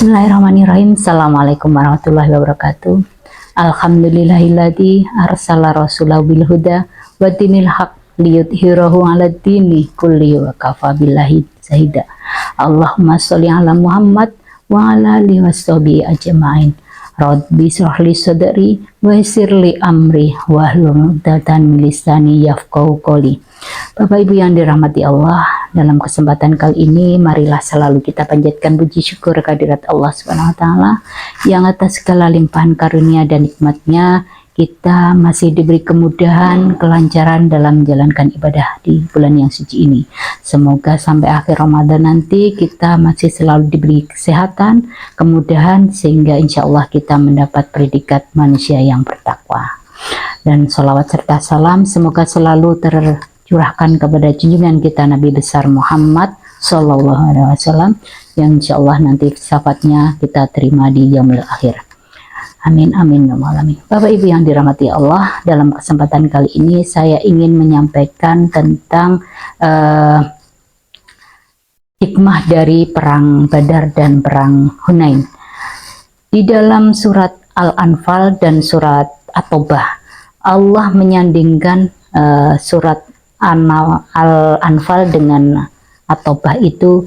Bismillahirrahmanirrahim. Assalamualaikum warahmatullahi wabarakatuh. Alhamdulillahilladzi arsala rasulahu bil huda wa dinil haq liyudhhirahu 'alad dini kulli wa kafa billahi syahida. Allahumma sholli ala Muhammad wa ala alihi washabihi ajmain. Rabbi shrah li sadri wa yassir li amri wahlul 'uqdatam min lisani yafqahu qawli. Bapak Ibu yang dirahmati Allah, dalam kesempatan kali ini marilah selalu kita panjatkan puji syukur kehadirat Allah Subhanahu wa taala yang atas segala limpahan karunia dan nikmatnya kita masih diberi kemudahan, kelancaran dalam menjalankan ibadah di bulan yang suci ini. Semoga sampai akhir Ramadan nanti kita masih selalu diberi kesehatan, kemudahan, sehingga insya Allah kita mendapat predikat manusia yang bertakwa. Dan sholawat serta salam semoga selalu tercurahkan kepada junjungan kita Nabi besar Muhammad Sallallahu Alaihi Wasallam yang insya Allah nanti syafaatnya kita terima di yaumil akhir. Amin amin ya alamin. Bapak Ibu yang dirahmati Allah, dalam kesempatan kali ini saya ingin menyampaikan tentang hikmah dari perang Badar dan perang Hunain. Di dalam surat Al-Anfal dan surat At-Taubah, Allah menyandingkan surat Al-Anfal dengan At-Taubah itu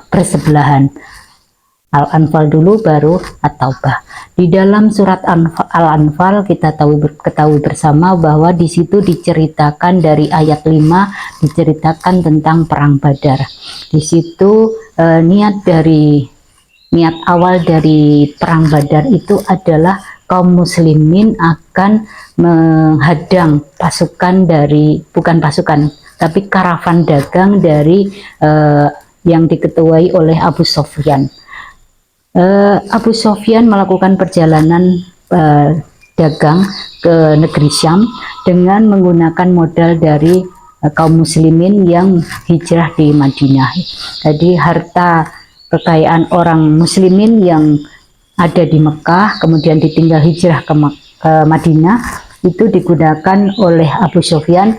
bersebelahan. Al-Anfal dulu baru At-Taubah. Di dalam surat Al-Anfal kita ketahui bersama bahwa di situ diceritakan dari ayat 5 diceritakan tentang perang Badar. Di situ niat awal dari perang Badar itu adalah kaum muslimin akan menghadang bukan pasukan tapi karavan dagang dari yang diketuai oleh Abu Sufyan. Abu Sufyan melakukan perjalanan dagang ke negeri Syam dengan menggunakan modal dari kaum muslimin yang hijrah di Madinah. Jadi harta kekayaan orang muslimin yang ada di Mekah kemudian ditinggal hijrah ke Madinah itu digunakan oleh Abu Sufyan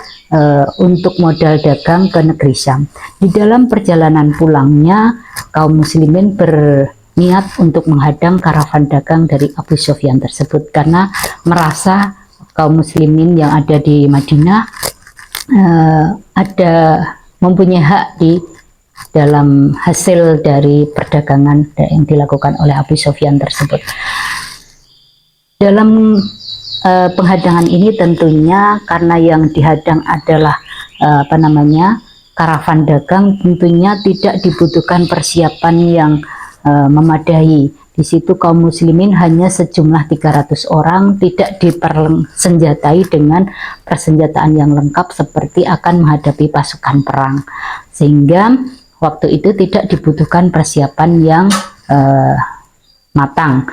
untuk modal dagang ke negeri Syam. Di dalam perjalanan pulangnya kaum muslimin berniat untuk menghadang karavan dagang dari Abu Sufyan tersebut karena merasa kaum muslimin yang ada di Madinah mempunyai hak di dalam hasil dari perdagangan yang dilakukan oleh Abu Sufyan tersebut. Dalam penghadangan ini tentunya karena yang dihadang adalah karavan dagang, tentunya tidak dibutuhkan persiapan yang memadai. Di situ kaum muslimin hanya sejumlah 300 orang, tidak dipersenjatai dengan persenjataan yang lengkap seperti akan menghadapi pasukan perang, sehingga waktu itu tidak dibutuhkan persiapan yang matang.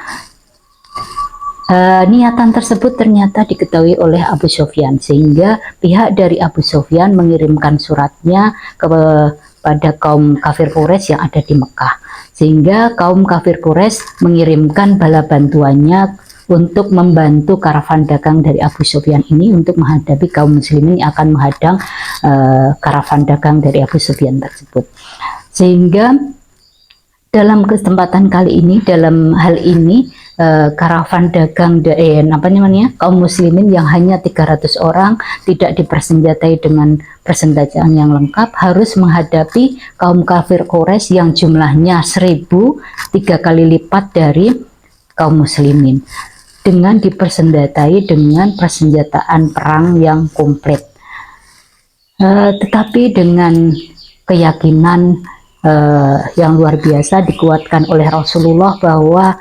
Niatan tersebut ternyata diketahui oleh Abu Sufyan, sehingga pihak dari Abu Sufyan mengirimkan suratnya kepada kaum kafir Quraisy yang ada di Mekah, sehingga kaum kafir Quraisy mengirimkan bala bantuannya untuk membantu karavan dagang dari Abu Sufyan ini untuk menghadapi kaum muslimin yang akan menghadang karavan dagang dari Abu Sufyan tersebut. Sehingga dalam kesempatan kali ini, dalam hal ini karavan dagang kaum muslimin yang hanya 300 orang tidak dipersenjatai dengan persenjataan yang lengkap harus menghadapi kaum kafir Quraisy yang jumlahnya 1000, 3 kali lipat dari kaum muslimin, dengan dipersenjatai dengan persenjataan perang yang komplit. Tetapi dengan keyakinan yang luar biasa dikuatkan oleh Rasulullah bahwa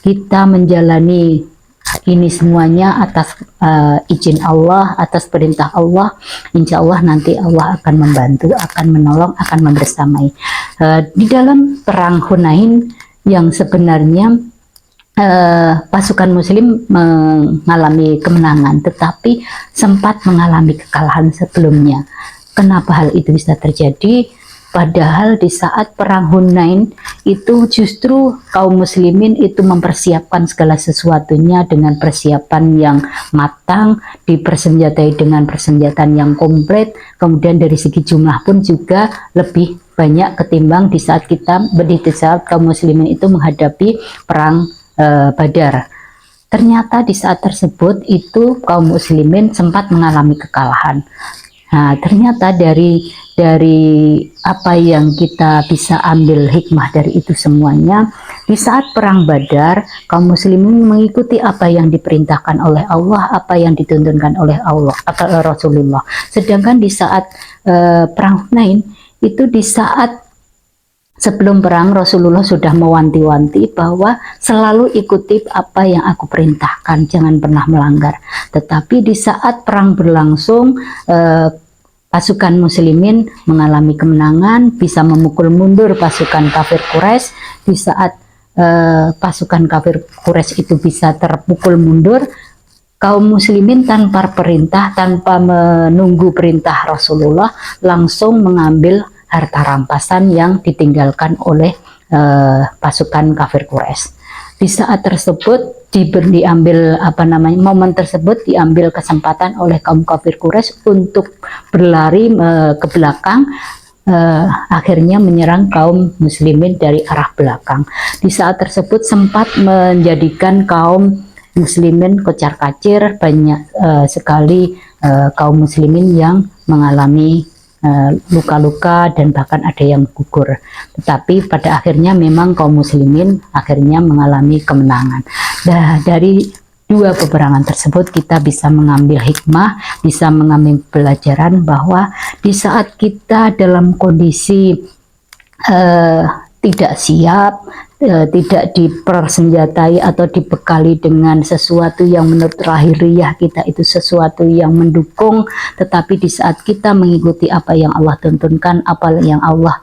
kita menjalani ini semuanya atas izin Allah, atas perintah Allah. Insya Allah nanti Allah akan membantu, akan menolong, akan membersamai. Di dalam perang Hunain yang sebenarnya pasukan muslim mengalami kemenangan tetapi sempat mengalami kekalahan sebelumnya. Kenapa hal itu bisa terjadi? Padahal di saat perang Hunain itu justru kaum muslimin itu mempersiapkan segala sesuatunya dengan persiapan yang matang, dipersenjatai dengan persenjataan yang komplit, kemudian dari segi jumlah pun juga lebih banyak ketimbang di saat kaum muslimin itu menghadapi perang Badar. Ternyata di saat tersebut itu kaum muslimin sempat mengalami kekalahan. Nah, ternyata dari apa yang kita bisa ambil hikmah dari itu semuanya, di saat perang Badar, kaum muslimin mengikuti apa yang diperintahkan oleh Allah, apa yang dituntunkan oleh Allah atau Rasulullah. Sedangkan di saat perang Hunain, itu di saat sebelum perang Rasulullah sudah mewanti-wanti bahwa selalu ikuti apa yang aku perintahkan, jangan pernah melanggar. Tetapi di saat perang berlangsung, pasukan muslimin mengalami kemenangan, bisa memukul mundur pasukan kafir Quraisy. Di saat pasukan kafir Quraisy itu bisa terpukul mundur, kaum muslimin tanpa perintah, tanpa menunggu perintah Rasulullah, langsung mengambil harta rampasan yang ditinggalkan oleh pasukan kafir Quraisy. Di saat tersebut momen tersebut diambil kesempatan oleh kaum kafir Quraisy untuk berlari ke belakang, akhirnya menyerang kaum muslimin dari arah belakang. Di saat tersebut sempat menjadikan kaum muslimin kocar-kacir, banyak sekali kaum muslimin yang mengalami luka-luka dan bahkan ada yang gugur. Tetapi pada akhirnya memang kaum muslimin akhirnya mengalami kemenangan. Nah, dari dua peperangan tersebut kita bisa mengambil hikmah, bisa mengambil pelajaran bahwa di saat kita dalam kondisi tidak siap, tidak dipersenjatai atau dibekali dengan sesuatu yang menurut lahiriah kita itu sesuatu yang mendukung, tetapi di saat kita mengikuti apa yang Allah tuntunkan, apa yang Allah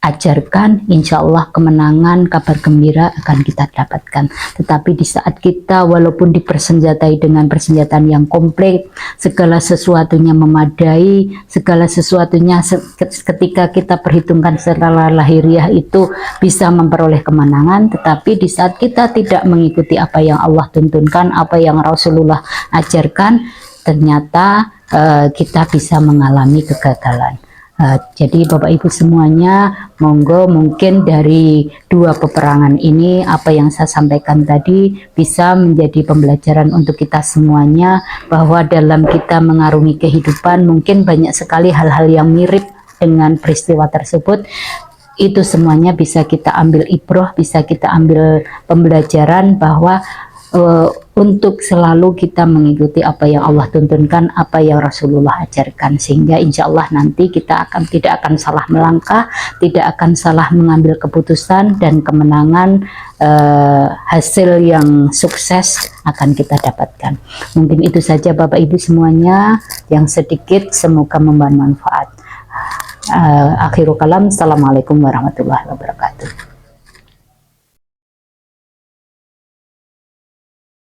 ajarkan, insya Allah kemenangan, kabar gembira akan kita dapatkan. Tetapi di saat kita walaupun dipersenjatai dengan persenjataan yang komplit, segala sesuatunya memadai, segala sesuatunya ketika kita perhitungkan secara lahiriah itu bisa memperoleh kemenangan, tetapi di saat kita tidak mengikuti apa yang Allah tuntunkan, apa yang Rasulullah ajarkan, ternyata kita bisa mengalami kegagalan. Jadi Bapak Ibu semuanya, monggo mungkin dari dua peperangan ini apa yang saya sampaikan tadi bisa menjadi pembelajaran untuk kita semuanya, bahwa dalam kita mengarungi kehidupan mungkin banyak sekali hal-hal yang mirip dengan peristiwa tersebut. Itu semuanya bisa kita ambil ibroh, bisa kita ambil pembelajaran bahwa untuk selalu kita mengikuti apa yang Allah tuntunkan, apa yang Rasulullah ajarkan, sehingga insya Allah nanti kita tidak akan salah melangkah, tidak akan salah mengambil keputusan, dan kemenangan, hasil yang sukses akan kita dapatkan. Mungkin itu saja Bapak Ibu semuanya yang sedikit, semoga membawa manfaat. Akhirul kalam, assalamualaikum warahmatullahi wabarakatuh.